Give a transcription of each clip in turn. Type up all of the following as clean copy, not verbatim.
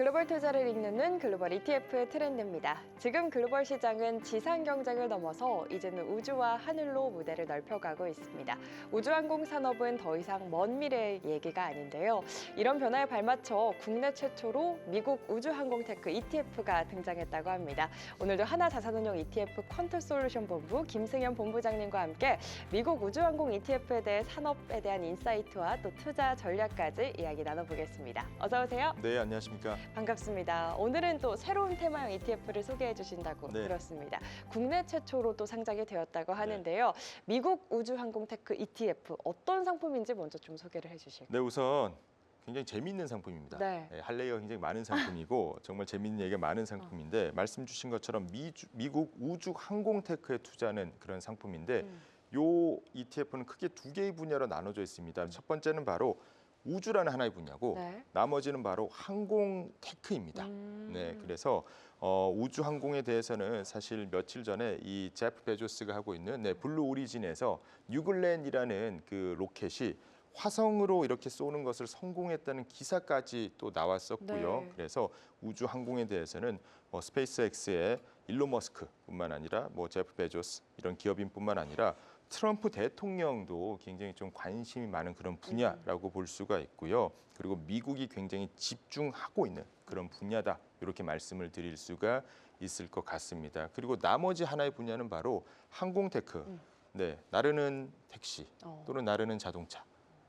글로벌 투자를 이끄는 글로벌 ETF 트렌드입니다. 지금 글로벌 시장은 지상 경쟁을 넘어서 이제는 우주와 하늘로 무대를 넓혀가고 있습니다. 우주항공 산업은 더 이상 먼 미래의 얘기가 아닌데요. 이런 변화에 발맞춰 국내 최초로 미국 우주항공 테크 ETF가 등장했다고 합니다. 오늘도 하나자산운용 ETF 퀀트솔루션 본부 김승현 본부장님과 함께 미국 우주항공 ETF에 대해 산업에 대한 인사이트와 또 투자 전략까지 이야기 나눠보겠습니다. 어서 오세요. 네, 안녕하십니까. 반갑습니다. 오늘은 또 새로운 테마형 ETF를 소개해 주신다고 네. 들었습니다. 국내 최초로 또 상장이 되었다고 하는데요. 미국 우주항공 테크 ETF 어떤 상품인지 먼저 좀 소개를 해주실까요? 네, 우선 굉장히 재미있는 상품입니다. 네. 할 얘기가 굉장히 많은 상품이고 정말 재미있는 얘기가 많은 상품인데 말씀 주신 것처럼 미국 우주항공테크에 투자하는 그런 상품인데 요 ETF는 크게 두 개의 분야로 나눠져 있습니다. 첫 번째는 바로 우주라는 하나의 분야고 네. 나머지는 바로 항공테크입니다. 네, 그래서 우주 항공에 대해서는 사실 며칠 전에 이 제프 베조스가 하고 있는 블루 오리진에서 뉴글렌이라는 그 로켓이 화성으로 이렇게 쏘는 것을 성공했다는 기사까지 또 나왔었고요. 네. 그래서 우주 항공에 대해서는 스페이스X의 일론 머스크뿐만 아니라 제프 베조스 이런 기업인뿐만 아니라 트럼프 대통령도 굉장히 좀 관심이 많은 그런 분야라고 볼 수가 있고요. 그리고 미국이 굉장히 집중하고 있는 그런 분야다. 이렇게 말씀을 드릴 수가 있을 것 같습니다. 그리고 나머지 하나의 분야는 바로 항공테크. 네, 나르는 택시 또는 나르는 자동차.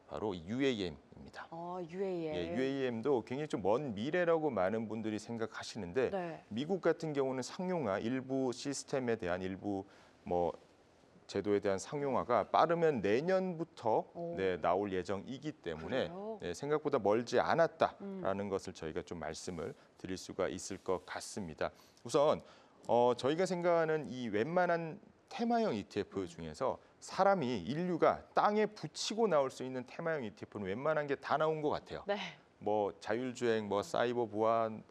바로 UAM입니다. UAM. 예, UAM도 굉장히 좀 먼 미래라고 많은 분들이 생각하시는데 네. 미국 같은 경우는 상용화 일부 시스템에 대한 일부 제도에 대한 상용화가 빠르면 내년부터 나올 예정이기 때문에 생각보다 멀지 않았다라는 것을 저희가 좀 말씀을 드릴 수가 있을 것 같습니다. 우선 저희가 생각하는 이 웬만한 테마형 ETF 중에서 사람이 인류가 땅에 붙이고 나올 수 있는 테마형 ETF는 웬만한 게 다 나온 것 같아요. 네. 자율주행, 사이버 보안,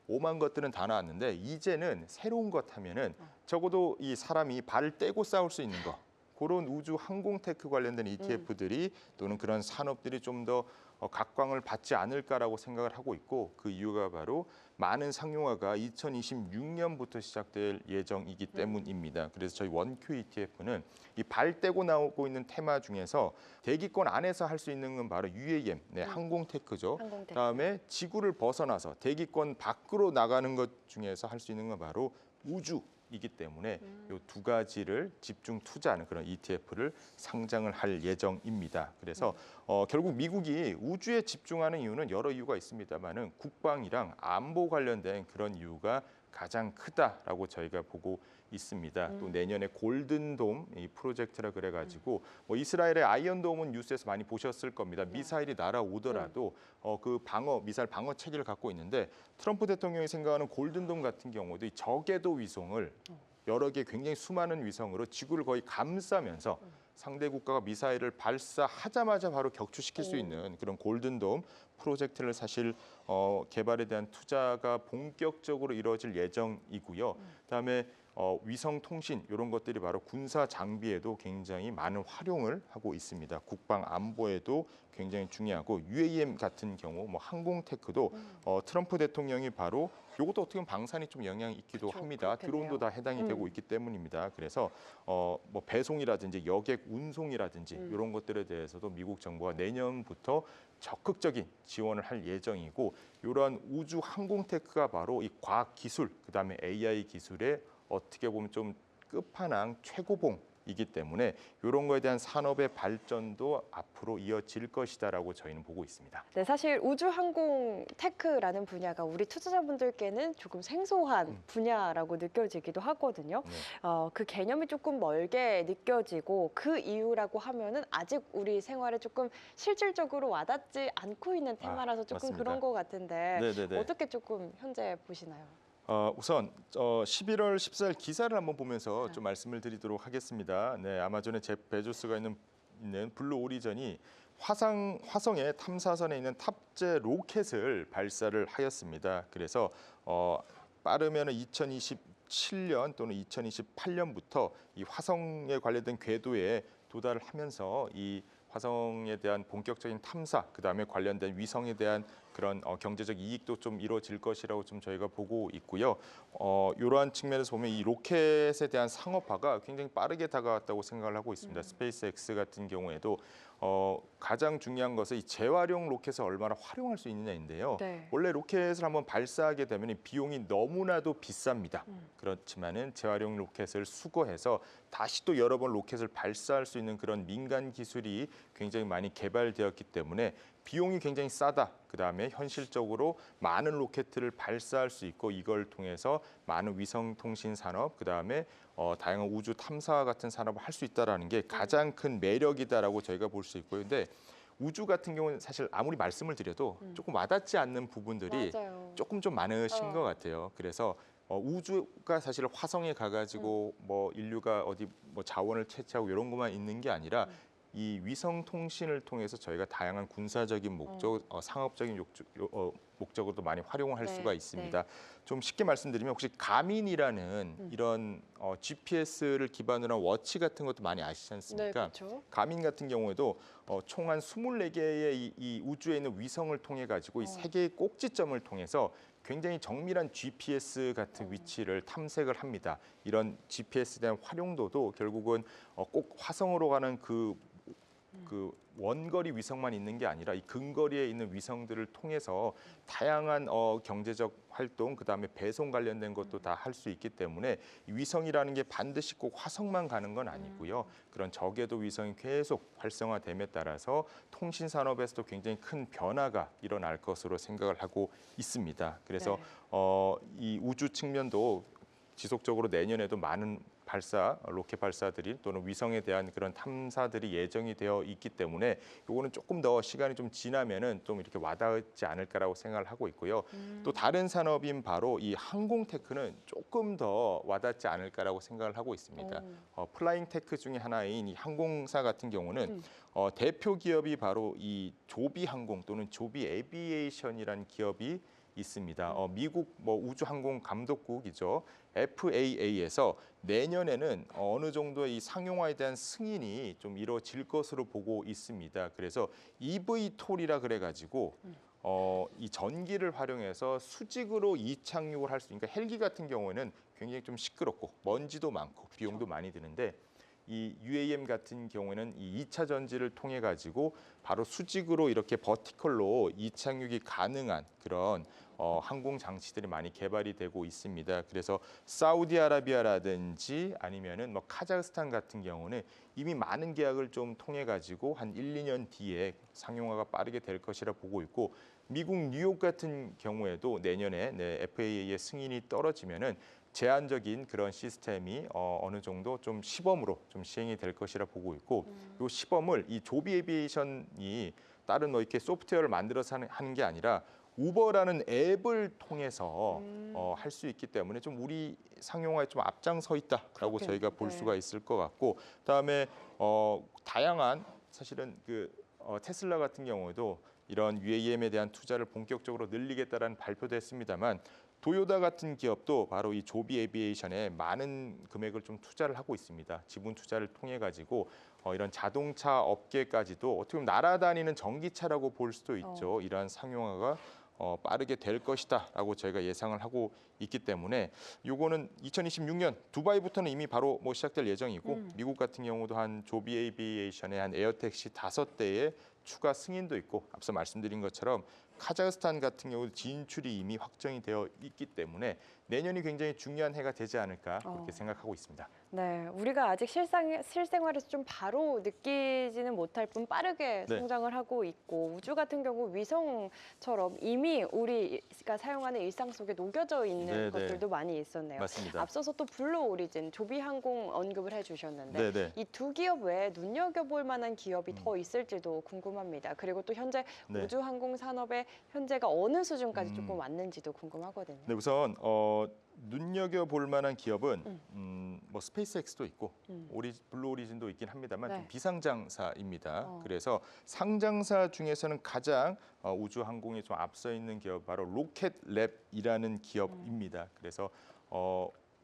오만 것들은 다 나왔는데 이제는 새로운 것 하면은 적어도 이 사람이 발을 떼고 싸울 수 있는 거 그런 우주 항공테크 관련된 ETF들이 또는 그런 산업들이 좀 더 각광을 받지 않을까라고 생각을 하고 있고 그 이유가 바로 많은 상용화가 2026년부터 시작될 예정이기 때문입니다. 그래서 저희 원큐 ETF는 이 발 떼고 나오고 있는 테마 중에서 대기권 안에서 할 수 있는 건 바로 UAM, 항공테크죠. 항공테크. 그다음에 지구를 벗어나서 대기권 밖으로 나가는 것 중에서 할 수 있는 건 바로 우주이기 때문에 이 두 가지를 집중 투자하는 그런 ETF를 상장을 할 예정입니다. 그래서 결국 미국이 우주에 집중하는 이유는 여러 이유가 있습니다만은 국방이랑 안보 관련된 그런 이유가 가장 크다라고 저희가 보고 있습니다. 또 내년에 골든돔 이 프로젝트라 그래가지고 이스라엘의 아이언돔은 뉴스에서 많이 보셨을 겁니다. 미사일이 날아오더라도 그 미사일 방어 체계를 갖고 있는데 트럼프 대통령이 생각하는 골든돔 같은 경우도 이 저궤도 위성을 여러 개 굉장히 수많은 위성으로 지구를 거의 감싸면서 상대 국가가 미사일을 발사하자마자 바로 격추시킬 수 있는 그런 골든돔 프로젝트를 사실 개발에 대한 투자가 본격적으로 이루어질 예정이고요. 그다음에 위성 통신 이런 것들이 바로 군사 장비에도 굉장히 많은 활용을 하고 있습니다. 국방 안보에도 굉장히 중요하고 UAM 같은 경우 항공테크도 트럼프 대통령이 바로 이것도 어떻게 보면 방산이 좀 영향이 있기도 합니다. 그렇겠네요. 드론도 다 해당이 되고 있기 때문입니다. 그래서 배송이라든지 여객 운송이라든지 이런 것들에 대해서도 미국 정부가 내년부터 적극적인 지원을 할 예정이고 이러한 우주 항공테크가 바로 이 과학 기술 그다음에 AI 기술의 어떻게 보면 좀 끝판왕 최고봉이기 때문에 이런 거에 대한 산업의 발전도 앞으로 이어질 것이다라고 저희는 보고 있습니다. 네, 사실 우주항공 테크라는 분야가 우리 투자자분들께는 조금 생소한 분야라고 느껴지기도 하거든요. 그 개념이 조금 멀게 느껴지고 그 이유라고 하면은 아직 우리 생활에 조금 실질적으로 와닿지 않고 있는 테마라서 조금 맞습니다. 그런 것 같은데 네네네. 어떻게 조금 현재 보시나요? 우선 11월 14일 기사를 한번 보면서 좀 말씀을 드리도록 하겠습니다. 네, 아마존의 제프 베조스가 있는 블루 오리전이 화성의 탐사선에 있는 탑재 로켓을 발사를 하였습니다. 그래서 빠르면 2027년 또는 2028년부터 이 화성에 관련된 궤도에 도달을 하면서 이 화성에 대한 본격적인 탐사, 그다음에 관련된 위성에 대한 그런 경제적 이익도 좀 이루어질 것이라고 좀 저희가 보고 있고요. 이러한 측면에서 보면 이 로켓에 대한 상업화가 굉장히 빠르게 다가왔다고 생각을 하고 있습니다. 스페이스X 같은 경우에도 가장 중요한 것은 이 재활용 로켓을 얼마나 활용할 수 있느냐인데요. 네. 원래 로켓을 한번 발사하게 되면 비용이 너무나도 비쌉니다. 그렇지만은 재활용 로켓을 수거해서 다시 또 여러 번 로켓을 발사할 수 있는 그런 민간 기술이 굉장히 많이 개발되었기 때문에 비용이 굉장히 싸다. 그다음에 현실적으로 많은 로켓을 발사할 수 있고 이걸 통해서 많은 위성통신 산업, 그다음에 다양한 우주 탐사 같은 산업을 할 수 있다라는 게 가장 큰 매력이다라고 저희가 볼 수 있고요. 근데 우주 같은 경우는 사실 아무리 말씀을 드려도 조금 와닿지 않는 부분들이 맞아요. 조금 좀 많으신 것 같아요. 그래서 우주가 사실 화성에 가가지고 뭐 인류가 어디 뭐 자원을 채취하고 이런 것만 있는 게 아니라 이 위성 통신을 통해서 저희가 다양한 군사적인 목적, 상업적인 목적으로도 많이 활용을 할 네, 수가 있습니다. 좀 쉽게 말씀드리면 혹시 가민이라는 이런 GPS를 기반으로 한 워치 같은 것도 많이 아시지 네, 않습니까? 그렇죠. 가민 같은 경우에도 총 한 24개의 이 우주에 있는 위성을 통해 가지고 이 세 개의 꼭지점을 통해서 굉장히 정밀한 GPS 같은 위치를 탐색을 합니다. 이런 GPS에 대한 활용도도 결국은 꼭 화성으로 가는 그 원거리 위성만 있는 게 아니라 이 근거리에 있는 위성들을 통해서 다양한 경제적 활동, 그다음에 배송 관련된 것도 다 할 수 있기 때문에 이 위성이라는 게 반드시 꼭 화성만 가는 건 아니고요. 그런 저궤도 위성이 계속 활성화됨에 따라서 통신 산업에서도 굉장히 큰 변화가 일어날 것으로 생각을 하고 있습니다. 그래서 이 우주 측면도 지속적으로 내년에도 많은 로켓 발사들이 또는 위성에 대한 그런 탐사들이 예정이 되어 있기 때문에 요거는 조금 더 시간이 좀 지나면은 좀 이렇게 와닿지 않을까라고 생각을 하고 있고요. 또 다른 산업인 바로 이 항공 테크는 조금 더 와닿지 않을까라고 생각을 하고 있습니다. 플라잉 테크 중에 하나인 이 항공사 같은 경우는 대표 기업이 바로 이 조비 항공 또는 조비 에비에이션이라는 기업이 있습니다. 미국 우주항공 감독국이죠. FAA에서 내년에는 어느 정도의 이 상용화에 대한 승인이 좀 이루어질 것으로 보고 있습니다. 그래서 eVTOL이라 그래가지고 이 전기를 활용해서 수직으로 이착륙을 할 수 있으니까 헬기 같은 경우에는 굉장히 좀 시끄럽고 먼지도 많고 비용도 많이 드는데 이 UAM 같은 경우에는 이 2차 전지를 통해 가지고 바로 수직으로 이렇게 버티컬로 이착륙이 가능한 그런 항공 장치들이 많이 개발이 되고 있습니다. 그래서 사우디아라비아라든지 아니면은 뭐 카자흐스탄 같은 경우는 이미 많은 계약을 좀 통해 가지고 한 1, 2년 뒤에 상용화가 빠르게 될 것이라 보고 있고 미국 뉴욕 같은 경우에도 내년에 FAA의 승인이 떨어지면은 제한적인 그런 시스템이 어느 정도 좀 시범으로 좀 시행이 될 것이라 보고 있고 이 시범을 이 조비 에비에이션이 다른 이렇게 소프트웨어를 만들어서 하는 게 아니라 우버라는 앱을 통해서 할 수 있기 때문에 좀 우리 상용화에 좀 앞장서 있다라고 그렇겠네요. 저희가 볼 네. 수가 있을 것 같고 그다음에 다양한 사실은 테슬라 같은 경우에도 이런 UAM에 대한 투자를 본격적으로 늘리겠다라는 발표도 했습니다만 도요타 같은 기업도 바로 이 조비 에비에이션에 많은 금액을 좀 투자를 하고 있습니다. 지분 투자를 통해 가지고 이런 자동차 업계까지도 어떻게 보면 날아다니는 전기차라고 볼 수도 있죠. 이러한 상용화가 빠르게 될 것이다라고 저희가 예상을 하고 있기 때문에 요거는 2026년 두바이부터는 이미 바로 시작될 예정이고 미국 같은 경우도 한 조비 에비에이션의 한 에어택시 5대의 추가 승인도 있고 앞서 말씀드린 것처럼 카자흐스탄 같은 경우도 진출이 이미 확정이 되어 있기 때문에 내년이 굉장히 중요한 해가 되지 않을까 그렇게 생각하고 있습니다. 네, 우리가 아직 실생활에서 좀 바로 느끼지는 못할 뿐 빠르게 네. 성장을 하고 있고 우주 같은 경우 위성처럼 이미 우리가 사용하는 일상 속에 녹여져 있는 네, 네. 것들도 많이 있었네요. 맞습니다. 앞서서 또 블루 오리진, 조비 항공 언급을 해주셨는데 네, 네. 이 두 기업 외에 눈여겨볼 만한 기업이 더 있을지도 궁금합니다. 그리고 또 현재 네. 우주 항공 산업의 현재가 어느 수준까지 조금 왔는지도 궁금하거든요. 네, 우선 눈여겨볼 만한 기업은 뭐 스페이스X도 있고 블루 오리진도 있긴 합니다만 네. 좀 비상장사입니다. 어. 그래서 상장사 중에서는 가장 우주 항공에 좀 앞서 있는 기업 바로 로켓랩이라는 기업입니다. 그래서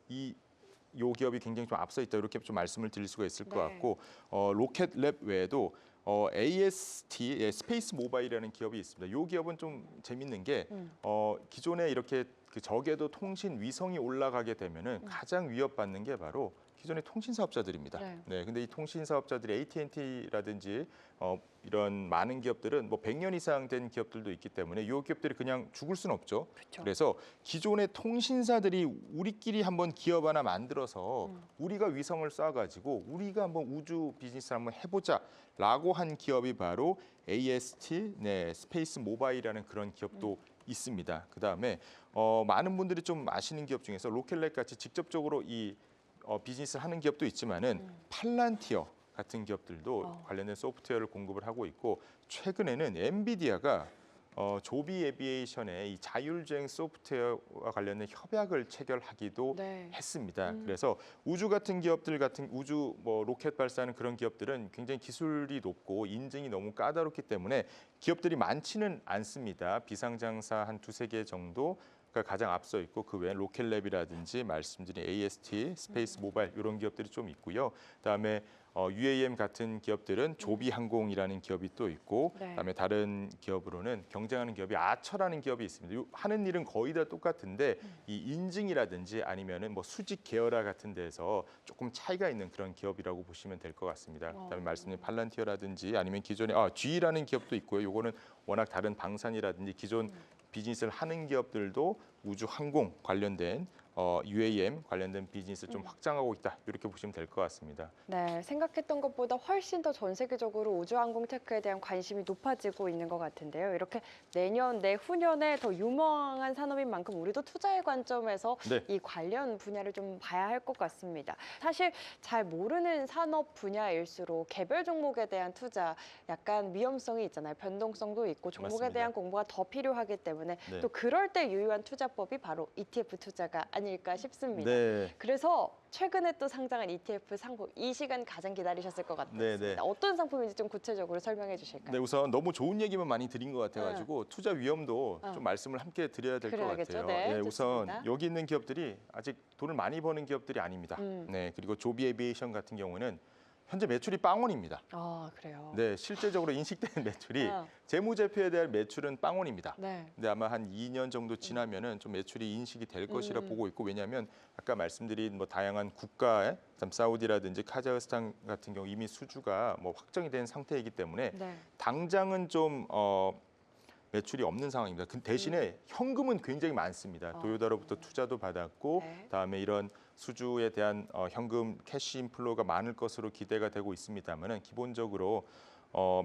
이 기업이 굉장히 좀 앞서 있다 이렇게 좀 말씀을 드릴 수가 있을 것 네. 같고 로켓랩 외에도 AST, 스페이스 모바일이라는 기업이 있습니다. 이 기업은 좀 재밌는 게 기존에 이렇게 그 저궤도 통신 위성이 올라가게 되면은 가장 위협받는 게 바로 기존의 통신 사업자들입니다. 네, 근데 이 통신 사업자들이 AT&T라든지 이런 많은 기업들은 뭐 100년 이상 된 기업들도 있기 때문에 이 기업들이 그냥 죽을 수는 없죠. 그렇죠. 그래서 기존의 통신사들이 우리끼리 한번 기업 하나 만들어서 우리가 위성을 쏴가지고 우리가 한번 우주 비즈니스를 한번 해보자라고 한 기업이 바로 AST, 스페이스 모바일이라는 그런 기업도 있습니다. 그 다음에 많은 분들이 좀 아시는 기업 중에서 로켓랩 같이 직접적으로 이 비즈니스를 하는 기업도 있지만은 팔란티어 같은 기업들도 관련된 소프트웨어를 공급을 하고 있고 최근에는 엔비디아가 조비 에비에이션의 이 자율주행 소프트웨어와 관련된 협약을 체결하기도 했습니다. 그래서 우주 같은 기업들 같은 우주 뭐 로켓 발사하는 그런 기업들은 굉장히 기술이 높고 인증이 너무 까다롭기 때문에 기업들이 많지는 않습니다. 비상장사 한 두세 개 정도 가 가장 앞서 있고 그 외에 로켓랩이라든지 말씀드린 AST, 스페이스 모바일 이런 기업들이 좀 있고요. 그다음에 UAM 같은 기업들은 조비항공이라는 기업이 또 있고 그다음에 다른 기업으로는 경쟁하는 기업이 아처라는 기업이 있습니다. 하는 일은 거의 다 똑같은데 이 인증이라든지 아니면은 뭐 수직 계열화 같은 데서 조금 차이가 있는 그런 기업이라고 보시면 될 것 같습니다. 그다음에 말씀드린 팔란티어라든지 아니면 기존에 G라는 기업도 있고요. 요거는 워낙 다른 방산이라든지 기존 비즈니스를 하는 기업들도 우주 항공 관련된 UAM 관련된 비즈니스 좀 확장하고 있다 이렇게 보시면 될 것 같습니다. 네, 생각했던 것보다 훨씬 더 전 세계적으로 우주항공 테크에 대한 관심이 높아지고 있는 것 같은데요. 이렇게 내년, 내후년에 더 유망한 산업인 만큼 우리도 투자의 관점에서 이 관련 분야를 좀 봐야 할 것 같습니다. 사실 잘 모르는 산업 분야일수록 개별 종목에 대한 투자 약간 위험성이 있잖아요. 변동성도 있고 종목에 대한 공부가 더 필요하기 때문에 또 그럴 때 유효한 투자법이 바로 ETF 투자가 아닐까 싶습니다. 그래서 최근에 또 상장한 ETF 상품 이 시간 가장 기다리셨을 것 같습니다. 어떤 상품인지 좀 구체적으로 설명해 주실까요? 네, 우선 너무 좋은 얘기만 많이 드린 것 같아가지고 투자 위험도 좀 말씀을 함께 드려야 될 것 같아요. 네, 우선 여기 있는 기업들이 아직 돈을 많이 버는 기업들이 아닙니다. 네, 그리고 조비 에비에이션 같은 경우는 현재 매출이 빵원입니다. 아, 그래요? 네, 실제적으로 인식된 매출이 재무제표에 대한 매출은 빵원입니다. 근데 아마 한 2년 정도 지나면은 좀 매출이 인식이 될 것이라 보고 있고 왜냐하면 아까 말씀드린 뭐 다양한 국가의 사우디라든지 카자흐스탄 같은 경우 이미 수주가 뭐 확정이 된 상태이기 때문에 당장은 좀 매출이 없는 상황입니다. 그 대신에 현금은 굉장히 많습니다. 도요타로부터 투자도 받았고 다음에 이런 수주에 대한 현금 캐시 인플로가 많을 것으로 기대가 되고 있습니다만은 기본적으로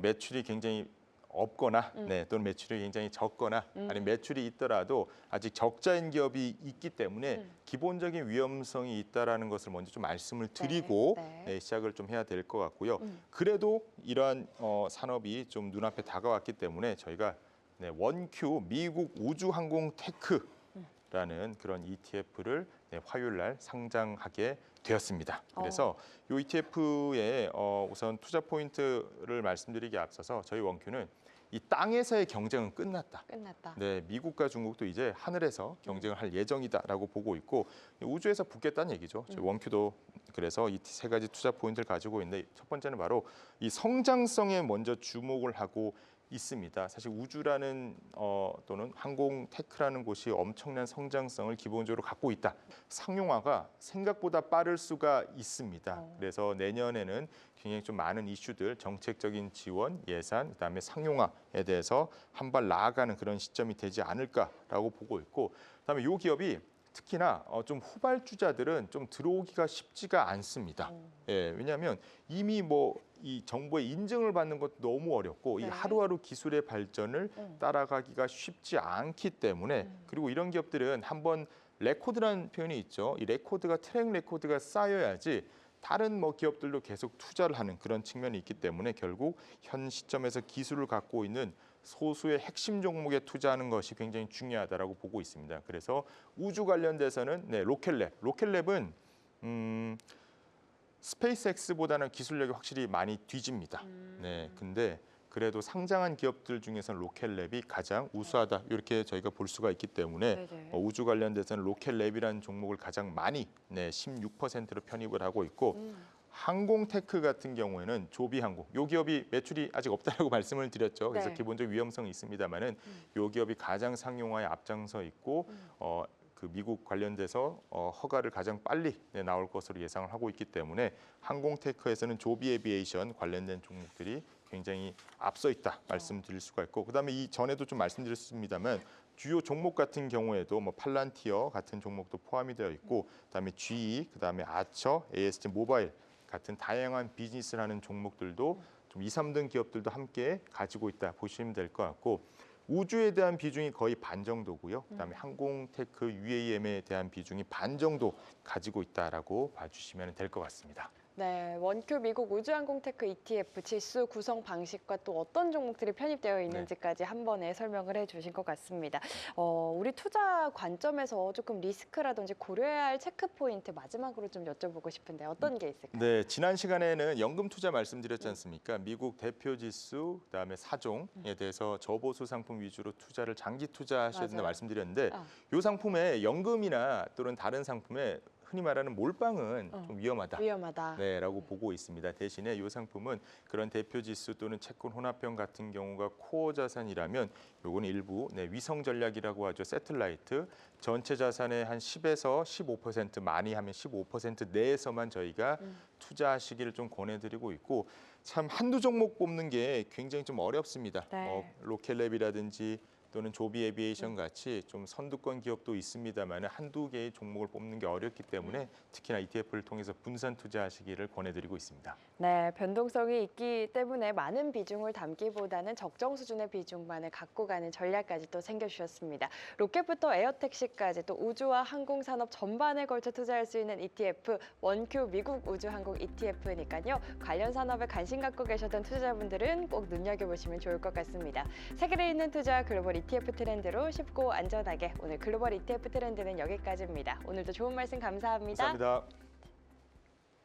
매출이 굉장히 없거나 또는 매출이 굉장히 적거나 아니면 매출이 있더라도 아직 적자인 기업이 있기 때문에 기본적인 위험성이 있다라는 것을 먼저 좀 말씀을 드리고 시작을 좀 해야 될 것 같고요. 그래도 이러한 산업이 좀 눈앞에 다가왔기 때문에 저희가 원큐 미국 우주항공 테크라는 그런 ETF를 화요일 날 상장하게 되었습니다. 그래서 이 ETF의 우선 투자 포인트를 말씀드리기 앞서서 저희 원큐는 이 땅에서의 경쟁은 끝났다. 네, 미국과 중국도 이제 하늘에서 경쟁을 할 예정이다라고 보고 있고 우주에서 붙겠다는 얘기죠. 저희 원큐도 그래서 이 세 가지 투자 포인트를 가지고 있는데 첫 번째는 바로 이 성장성에 먼저 주목을 하고 있습니다. 사실 우주라는 또는 항공 테크라는 곳이 엄청난 성장성을 기본적으로 갖고 있다. 상용화가 생각보다 빠를 수가 있습니다. 그래서 내년에는 굉장히 좀 많은 이슈들, 정책적인 지원, 예산, 그다음에 상용화에 대해서 한 발 나아가는 그런 시점이 되지 않을까라고 보고 있고, 그다음에 이 기업이 특히나 좀 후발주자들은 좀 들어오기가 쉽지가 않습니다. 왜냐하면 이미 뭐 이 정부의 인증을 받는 것도 너무 어렵고 이 하루하루 기술의 발전을 따라가기가 쉽지 않기 때문에 그리고 이런 기업들은 한번 레코드라는 표현이 있죠. 이 레코드가 트랙 레코드가 쌓여야지 다른 뭐 기업들도 계속 투자를 하는 그런 측면이 있기 때문에 결국 현 시점에서 기술을 갖고 있는 소수의 핵심 종목에 투자하는 것이 굉장히 중요하다라고 보고 있습니다. 그래서 우주 관련돼서는 로켓랩은 스페이스X보다는 기술력이 확실히 많이 뒤집니다. 네, 근데 그래도 상장한 기업들 중에서는 로켓랩이 가장 우수하다 이렇게 저희가 볼 수가 있기 때문에 우주 관련돼서는 로켓랩이라는 종목을 가장 많이 16%로 편입을 하고 있고 항공테크 같은 경우에는 조비항공, 요 기업이 매출이 아직 없다라고 말씀을 드렸죠. 그래서 네. 기본적 위험성이 있습니다만은 요 기업이 가장 상용화에 앞장서 있고 그 미국 관련돼서 허가를 가장 빨리 나올 것으로 예상을 하고 있기 때문에 항공테크에서는 조비 에비에이션 관련된 종목들이 굉장히 앞서 있다 말씀드릴 수가 있고, 그다음에 이 전에도 좀 말씀드렸습니다만 주요 종목 같은 경우에도 뭐 팔란티어 같은 종목도 포함이 되어 있고, 그다음에 GE, 그다음에 아처, AST 모바일 같은 다양한 비즈니스를 하는 종목들도 좀 2, 3등 기업들도 함께 가지고 있다 보시면 될 것 같고, 우주에 대한 비중이 거의 반 정도고요. 그다음에 항공테크, UAM에 대한 비중이 반 정도 가지고 있다라고 봐주시면 될 것 같습니다. 네, 원큐 미국 우주항공테크 ETF 지수 구성 방식과 또 어떤 종목들이 편입되어 있는지까지 한 번에 설명을 해주신 것 같습니다. 우리 투자 관점에서 조금 리스크라든지 고려해야 할 체크 포인트 마지막으로 좀 여쭤보고 싶은데 어떤 게 있을까요? 네, 지난 시간에는 연금 투자 말씀드렸지 않습니까? 미국 대표 지수, 그다음에 사종에 대해서 저보수 상품 위주로 투자를 장기 투자하셔야 된다 맞아요. 말씀드렸는데, 이 상품에 연금이나 또는 다른 상품에 흔히 말하는 몰빵은 좀 위험하다. 위험하다. 네라고 보고 있습니다. 대신에 이 상품은 그런 대표 지수 또는 채권 혼합형 같은 경우가 코어 자산이라면 요거는 일부 위성 전략이라고 하죠. 세틀라이트 전체 자산의 한 10에서 15% 많이 하면 15% 내에서만 저희가 투자하시기를 좀 권해드리고 있고, 참 한두 종목 뽑는 게 굉장히 좀 어렵습니다. 네. 로켈랩이라든지 또는 조비 에비에이션 같이 좀 선두권 기업도 있습니다만 한두 개의 종목을 뽑는 게 어렵기 때문에 특히나 ETF를 통해서 분산 투자하시기를 권해드리고 있습니다. 네, 변동성이 있기 때문에 많은 비중을 담기보다는 적정 수준의 비중만을 갖고 가는 전략까지 또 챙겨주셨습니다. 로켓부터 에어택시까지 또 우주와 항공산업 전반에 걸쳐 투자할 수 있는 ETF, 원큐 미국 우주항공 ETF니까요. 관련 산업에 관심 갖고 계셨던 투자자분들은 꼭 눈여겨보시면 좋을 것 같습니다. 세계를 잇는 투자 글로벌 ETF 트렌드로 쉽고 안전하게, 오늘 글로벌 ETF 트렌드는 여기까지입니다. 오늘도 좋은 말씀 감사합니다. 감사합니다.